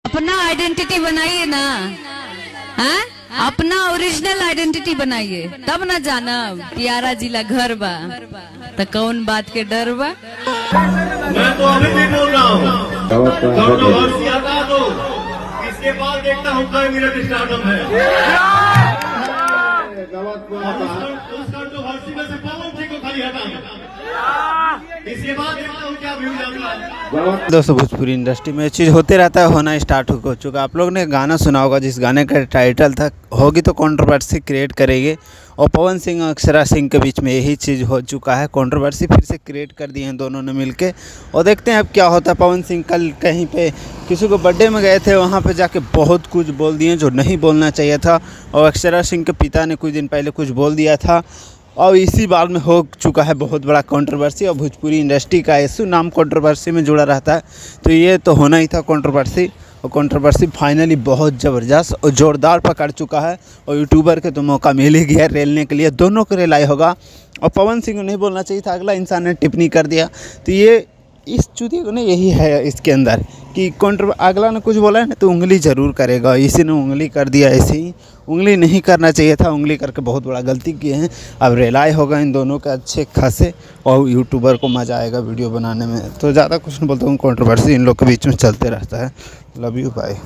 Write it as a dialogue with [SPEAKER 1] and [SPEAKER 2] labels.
[SPEAKER 1] अपना आइडेंटिटी बनाइए ना, हाँ? अपना ओरिजिनल आइडेंटिटी बनाइए, तब ना जाना प्यारा जिला घर बा तो कौन बात के डर बा।
[SPEAKER 2] मैं तो अभी भी बोल रहा हूँ, तो इसके बाद देखता हूँ कोई मिनट स्टार्टअप है। उस कंट्रोवर्सी में से पवन सिंह को खाली हटाना, इसके बाद देखता हूँ क्या व्यू आता है।
[SPEAKER 3] दोस्तों, भोजपुरी इंडस्ट्री में चीज़ होते रहता है, होना स्टार्ट हो चुका। आप लोग ने गाना सुना होगा जिस गाने का टाइटल था होगी तो कंट्रोवर्सी क्रिएट करेंगे, और पवन सिंह और अक्षरा सिंह के बीच में यही चीज़ हो चुका है। कंट्रोवर्सी फिर से क्रिएट कर दी हैं दोनों ने मिलके, और देखते हैं अब क्या होता है। पवन सिंह कल कहीं पे किसी को बर्थडे में गए थे, वहाँ पे जाके बहुत कुछ बोल दिए जो नहीं बोलना चाहिए था, और अक्षरा सिंह के पिता ने कुछ दिन पहले कुछ बोल दिया था, और इसी बात में हो चुका है बहुत बड़ा कंट्रोवर्सी। और भोजपुरी इंडस्ट्री का ऐसा नाम कंट्रोवर्सी में जुड़ा रहता है, तो ये तो होना ही था कंट्रोवर्सी। और कंट्रोवर्सी फाइनली बहुत ज़बरदस्त और ज़ोरदार पकड़ चुका है, और यूट्यूबर के तो मौका मिल ही गया रेलने के लिए, दोनों को रेलाई होगा। और पवन सिंह को नहीं बोलना चाहिए था, अगला इंसान ने टिप्पणी कर दिया, तो ये इस चूतिए को नहीं, यही है इसके अंदर कि अगला ने कुछ बोला है ना तो उंगली ज़रूर करेगा। इसी ने उंगली कर दिया, ऐसे ही उंगली नहीं करना चाहिए था, उंगली करके बहुत बड़ा गलती किए हैं। अब रेलाई होगा इन दोनों का अच्छे खासे, और यूट्यूबर को मज़ा आएगा वीडियो बनाने में। तो ज़्यादा कुछ नहीं बोलता हूँ, कंट्रोवर्सी इन लोग के बीच में चलते रहता है। Love you, bye.